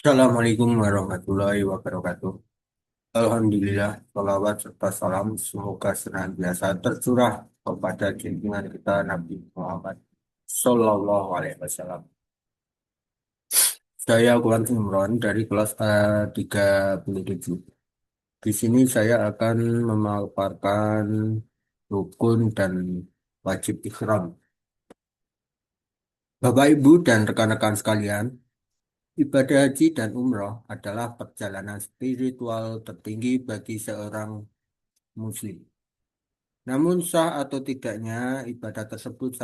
Assalamualaikum warahmatullahi wabarakatuh. Alhamdulillah, salawat serta salam semoga senantiasa tercurah kepada junjungan kita Nabi Muhammad Sallallahu Alaihi Wasallam. Saya Kulan Imron dari kelas A37. Di sini saya akan memaparkan rukun dan wajib ikhram. Bapak, Ibu, dan rekan-rekan sekalian, ibadah haji dan umroh adalah perjalanan spiritual tertinggi bagi seorang Muslim. Namun sah atau tidaknya ibadah tersebut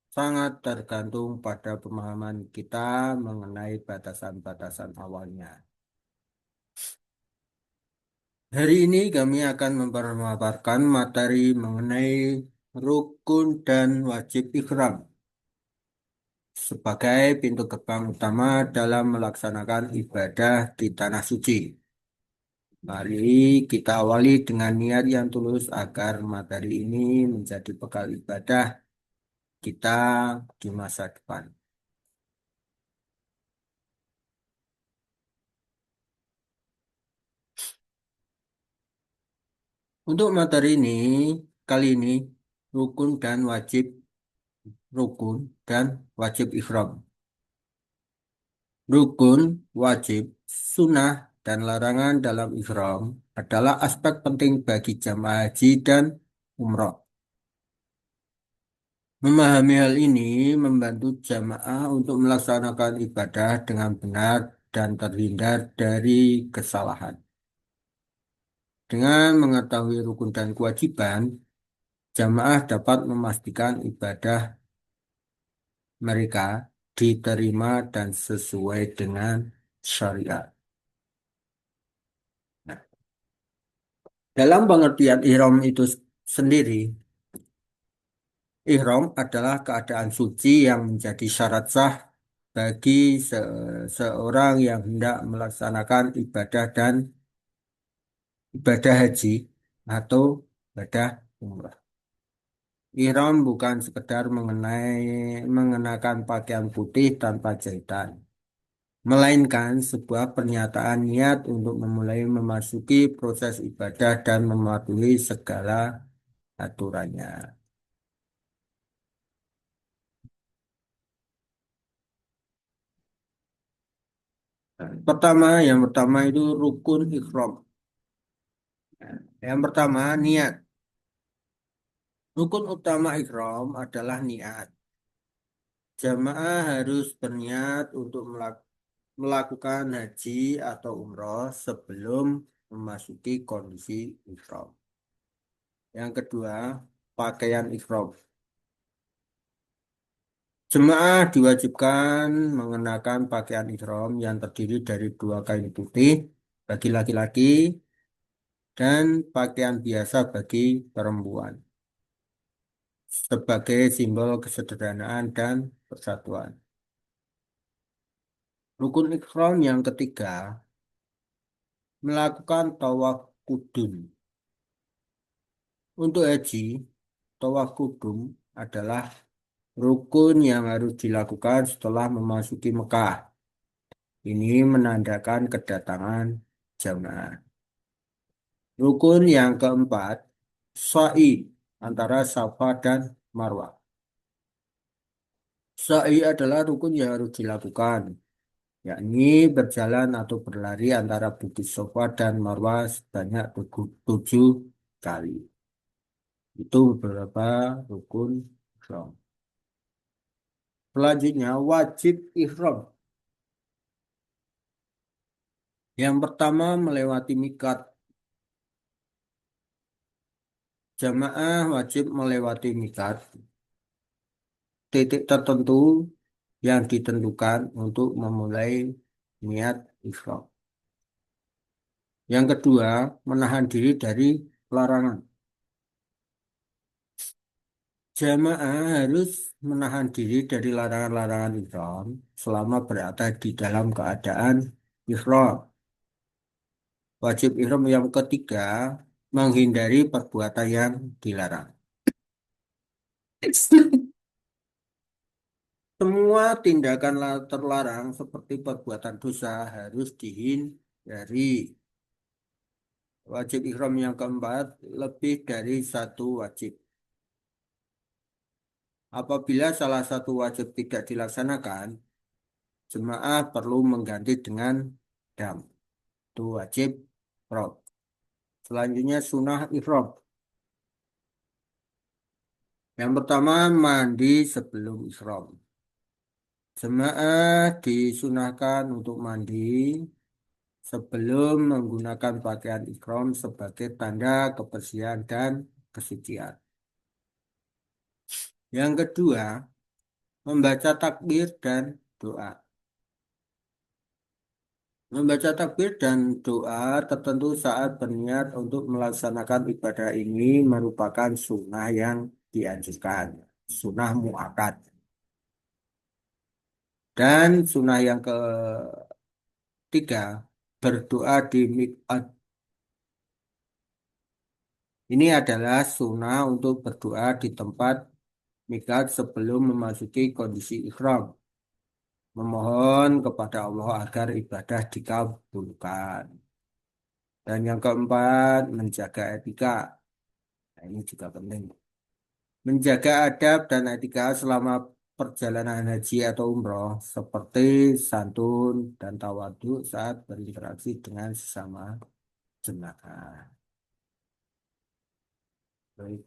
sangat tergantung pada pemahaman kita mengenai batasan-batasan awalnya. Hari ini kami akan memaparkan materi mengenai rukun dan wajib ikhram sebagai pintu gerbang utama dalam melaksanakan ibadah di tanah suci. Mari kita awali dengan niat yang tulus agar materi ini menjadi bekal ibadah kita di masa depan. Untuk materi ini, kali ini rukun dan wajib rukun dan wajib ikhram. Rukun, wajib, sunnah, dan larangan dalam ikhram adalah aspek penting bagi jamaah haji dan umroh. Memahami hal ini membantu jamaah untuk melaksanakan ibadah dengan benar dan terhindar dari kesalahan. Dengan mengetahui rukun dan kewajiban, jamaah dapat memastikan ibadah mereka diterima dan sesuai dengan syariat. Nah, dalam pengertian ihram itu sendiri, ihram adalah keadaan suci yang menjadi syarat sah bagi seorang yang hendak melaksanakan ibadah haji atau ibadah umrah. Ihram bukan sekedar mengenakan pakaian putih tanpa jahitan, melainkan sebuah pernyataan niat untuk memulai memasuki proses ibadah dan mematuhi segala aturannya. Yang pertama itu rukun ikhram. Yang pertama niat. Rukun utama ikhram adalah niat. Jamaah harus berniat untuk melakukan haji atau umroh sebelum memasuki kondisi ikhram. Yang kedua, pakaian ikhram. Jemaah diwajibkan mengenakan pakaian ihram yang terdiri dari dua kain putih bagi laki-laki dan pakaian biasa bagi perempuan sebagai simbol kesederhanaan dan persatuan. Rukun ihram yang ketiga, melakukan tawaf kudum. Untuk haji, tawaf kudum adalah rukun yang harus dilakukan setelah memasuki Mekah. Ini menandakan kedatangan jamaah. Rukun yang keempat, sa'i antara Safa dan Marwah. Sa'i adalah rukun yang harus dilakukan, yakni berjalan atau berlari antara Bukit Safa dan Marwah sebanyak 7 kali. Itu beberapa rukun ihram. Selanjutnya, wajib ihram. Yang pertama, melewati mikat. Jamaah wajib melewati mikat, titik tertentu yang ditentukan untuk memulai niat ihram. Yang kedua, menahan diri dari larangan. Jamaah harus menahan diri dari larangan-larangan ihram selama berada di dalam keadaan ihram. Wajib ihram yang ketiga, menghindari perbuatan yang dilarang. Semua tindakan terlarang seperti perbuatan dosa harus dihindari. Wajib ihram yang keempat, lebih dari satu wajib. Apabila salah satu wajib tidak dilaksanakan, jemaah perlu mengganti dengan dam. Itu wajib ihram. Selanjutnya sunnah ihram. Yang pertama mandi sebelum ihram. Jemaah disunahkan untuk mandi sebelum menggunakan pakaian ihram sebagai tanda kebersihan dan kesucian. Yang kedua, membaca takbir dan doa. Membaca takbir dan doa tertentu saat berniat untuk melaksanakan ibadah ini merupakan sunnah yang dianjurkan, sunnah muakkad. Dan sunnah yang ketiga, berdoa di miqat. Ini adalah sunnah untuk berdoa di tempat miqat sebelum memasuki kondisi ihram. Memohon kepada Allah agar ibadah dikabulkan. Dan yang keempat, menjaga etika. Nah, ini juga penting. Menjaga adab dan etika selama perjalanan haji atau umroh, seperti santun dan tawadhu saat berinteraksi dengan sesama jemaah. Baik.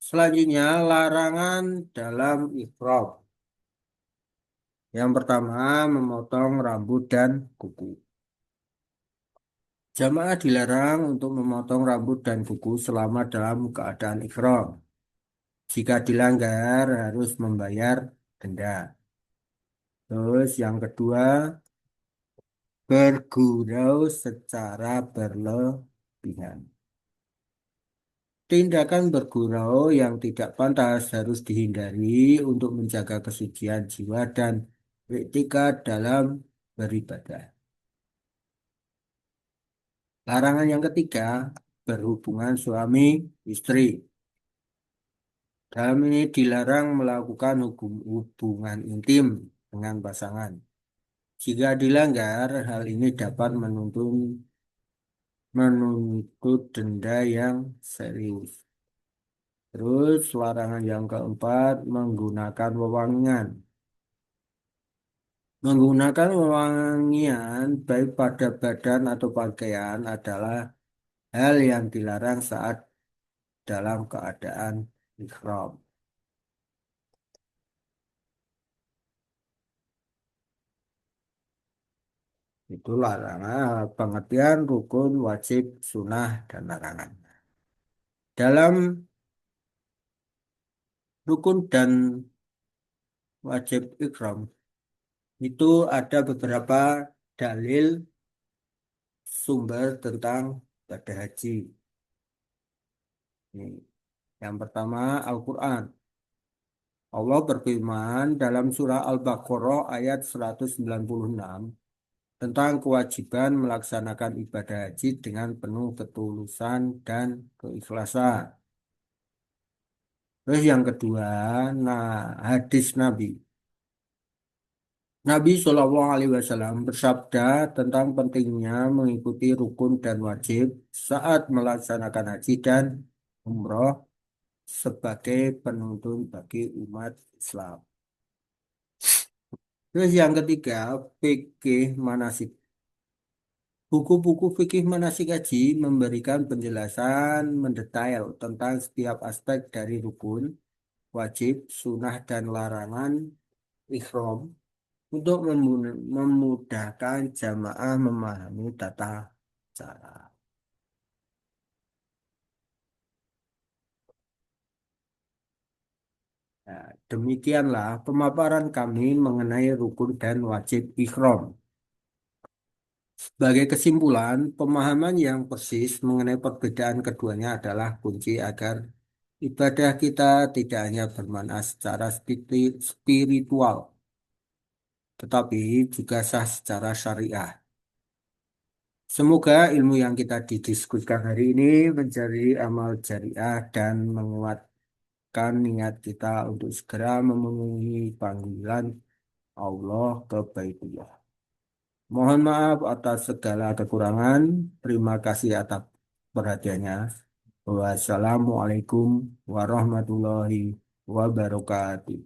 Selanjutnya, larangan dalam ihram. Yang pertama, memotong rambut dan kuku. Jamaah dilarang untuk memotong rambut dan kuku selama dalam keadaan ihram. Jika dilanggar, harus membayar denda. Terus yang kedua, bergurau secara berlebihan. Tindakan bergurau yang tidak pantas harus dihindari untuk menjaga kesucian jiwa dan etika dalam beribadah. Larangan yang ketiga, berhubungan suami istri. Dalam ini dilarang melakukan hubungan intim dengan pasangan. Jika dilanggar, hal ini dapat menuntut denda yang serius. Terus larangan yang keempat, menggunakan wewangian. Menggunakan wewangian baik pada badan atau pakaian adalah hal yang dilarang saat dalam keadaan ihram. Itu larangan, pengertian rukun, wajib, sunnah, dan larangan. Dalam rukun dan wajib ihram itu ada beberapa dalil sumber tentang ibadah haji. Ini. Yang pertama Al-Quran. Allah berfirman dalam surah Al-Baqarah ayat 196 tentang kewajiban melaksanakan ibadah haji dengan penuh ketulusan dan keikhlasan. Terus yang kedua, nah hadis Nabi. Nabi Shallallahu Alaihi Wasallam bersabda tentang pentingnya mengikuti rukun dan wajib saat melaksanakan haji dan umroh sebagai penuntun bagi umat Islam. Terus yang ketiga, fikih manasik. Buku-buku fikih manasik haji memberikan penjelasan mendetail tentang setiap aspek dari rukun, wajib, sunnah, dan larangan ihram untuk memudahkan jamaah memahami tata cara. Nah, demikianlah pemaparan kami mengenai rukun dan wajib ihram. Sebagai kesimpulan, pemahaman yang persis mengenai perbedaan keduanya adalah kunci agar ibadah kita tidak hanya bermakna secara spiritual, tetapi juga sah secara syariah. Semoga ilmu yang kita didiskusikan hari ini menjadi amal jariah dan menguatkan menguatkan niat kita untuk segera memenuhi panggilan Allah ke Baitullah. Mohon maaf atas segala kekurangan. Terima kasih atas perhatiannya. Wassalamualaikum warahmatullahi wabarakatuh.